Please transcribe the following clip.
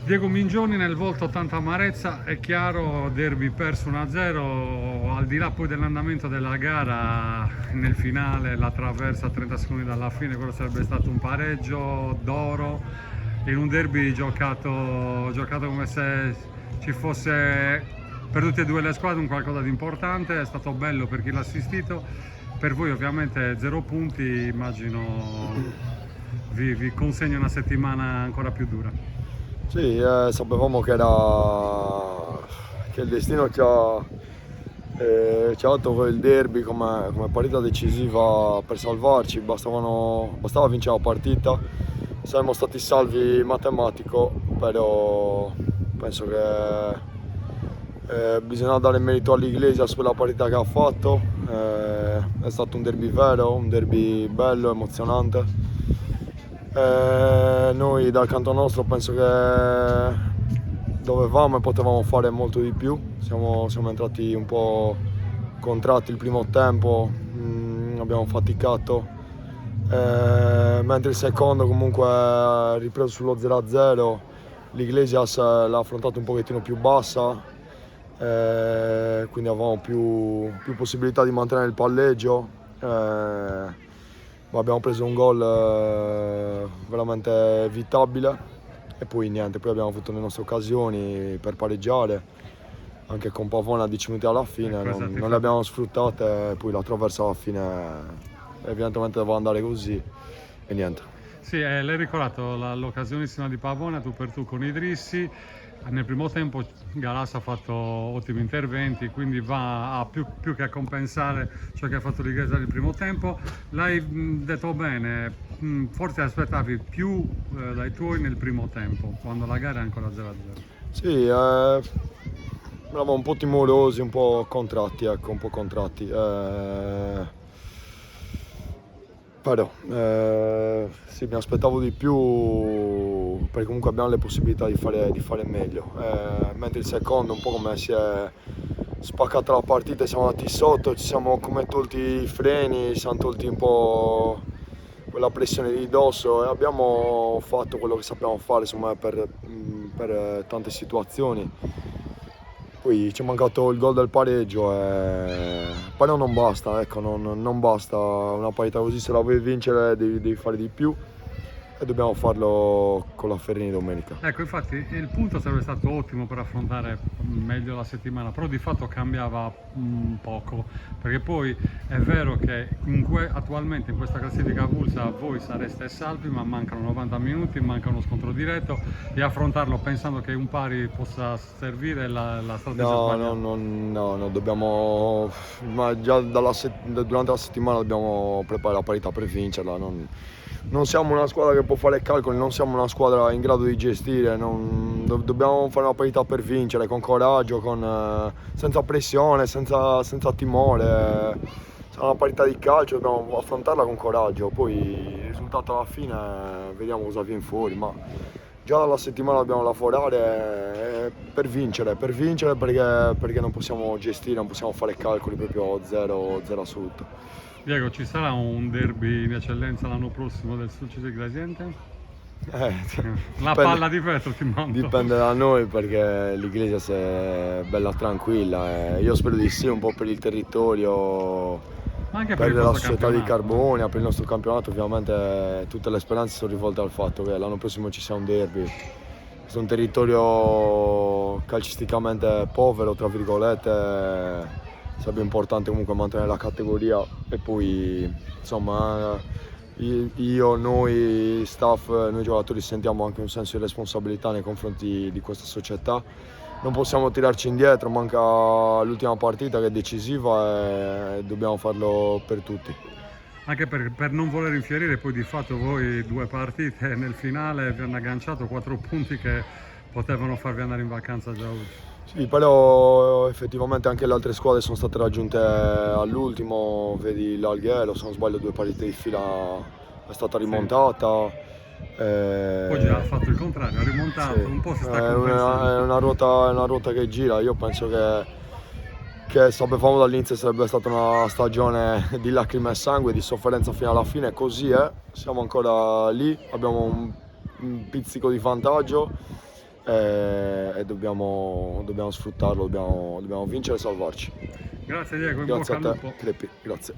Diego Mingioni nel volto tanta amarezza, è chiaro, derby perso 1-0, al di là poi dell'andamento della gara, nel finale la traversa a 30 secondi dalla fine, quello sarebbe stato un pareggio d'oro, in un derby giocato come se ci fosse per tutte e due le squadre un qualcosa di importante, è stato bello per chi l'ha assistito, per voi ovviamente 0 punti, immagino vi consegna una settimana ancora più dura. Sì, sapevamo che il destino ci ha dato quel derby come partita decisiva per salvarci, bastava vincere la partita, saremmo stati salvi matematico, però penso che bisogna dare merito all'Iglesias per la partita che ha fatto, è stato un derby vero, un derby bello, emozionante. Noi dal canto nostro penso che dovevamo e potevamo fare molto di più, siamo entrati un po' contratti il primo tempo, abbiamo faticato, mentre il secondo comunque ha ripreso sullo 0-0, l'Iglesias l'ha affrontato un pochettino più bassa, quindi avevamo più possibilità di mantenere il palleggio. Ma abbiamo preso un gol veramente evitabile e poi niente, poi abbiamo avuto le nostre occasioni per pareggiare, anche con Pavone a 10 minuti alla fine, non le abbiamo sfruttate, e poi la traversa alla fine evidentemente doveva andare così e niente. Sì, l'hai ricordato l'occasionissima di Pavone, tu per tu con Idrissi. Nel primo tempo Galas ha fatto ottimi interventi, quindi va a più che a compensare ciò che ha fatto l'Iglesia nel primo tempo. L'hai detto bene, forse aspettavi più dai tuoi nel primo tempo, quando la gara è ancora 0-0. Sì, eravamo un po' timorosi, un po' contratti, ecco, un po' contratti. Però sì, mi aspettavo di più perché comunque abbiamo le possibilità di fare meglio. Mentre il secondo, un po' come si è spaccata la partita, siamo andati sotto, ci siamo come tolti i freni, ci siamo tolti un po' quella pressione di dosso e abbiamo fatto quello che sappiamo fare insomma, per tante situazioni. Poi ci è mancato il gol del pareggio, però non basta, ecco, non basta una partita così, se la vuoi vincere devi fare di più e dobbiamo farlo con la Ferrini domenica. Ecco, infatti il punto sarebbe stato ottimo per affrontare meglio la settimana, però di fatto cambiava poco, perché poi è vero che attualmente in questa classifica avulsa voi sareste salvi, ma mancano 90 minuti, manca uno scontro diretto e affrontarlo pensando che un pari possa servire la strategia sbagliata. No, dobbiamo, ma già durante la settimana dobbiamo preparare la parità per vincerla. Non siamo una squadra che può fare calcoli, non siamo una squadra in grado di gestire, dobbiamo fare una partita per vincere, con coraggio, senza pressione, senza timore. Sarà una partita di calcio, dobbiamo affrontarla con coraggio, poi il risultato alla fine vediamo cosa viene fuori, ma già dalla settimana dobbiamo lavorare per vincere perché non possiamo gestire, non possiamo fare calcoli proprio zero assoluto. Diego, ci sarà un derby in eccellenza l'anno prossimo del Sulcis Iglesiente? La palla di vetro ti mando. Dipende da noi perché l'Iglesias è bella tranquilla. Io spero di sì, un po' per il territorio, Ma anche per il la vostro società di campionato. Carbonia, per il nostro campionato. Ovviamente tutte le speranze sono rivolte al fatto che l'anno prossimo ci sia un derby. Questo è un territorio calcisticamente povero, tra virgolette, sarebbe importante comunque mantenere la categoria e poi insomma noi staff, noi giocatori sentiamo anche un senso di responsabilità nei confronti di questa società. Non possiamo tirarci indietro, manca l'ultima partita che è decisiva e dobbiamo farlo per tutti. Anche per non voler infierire, poi di fatto voi 2 partite nel finale vi hanno agganciato 4 punti che potevano farvi andare in vacanza già oggi. Sì, però effettivamente anche le altre squadre sono state raggiunte all'ultimo, vedi l'Alghero, se non sbaglio 2 partite di fila è stata rimontata. Oggi ha fatto il contrario, ha rimontato, Sì, un po' si sta è compensando. è una ruota che gira, io penso che sapevamo dall'inizio sarebbe stata una stagione di lacrime e sangue, di sofferenza fino alla fine, così è, siamo ancora lì, abbiamo un pizzico di vantaggio e dobbiamo sfruttarlo, dobbiamo vincere e salvarci. Grazie Diego, in Grazie bocca a al te, lupo. Creppi, grazie.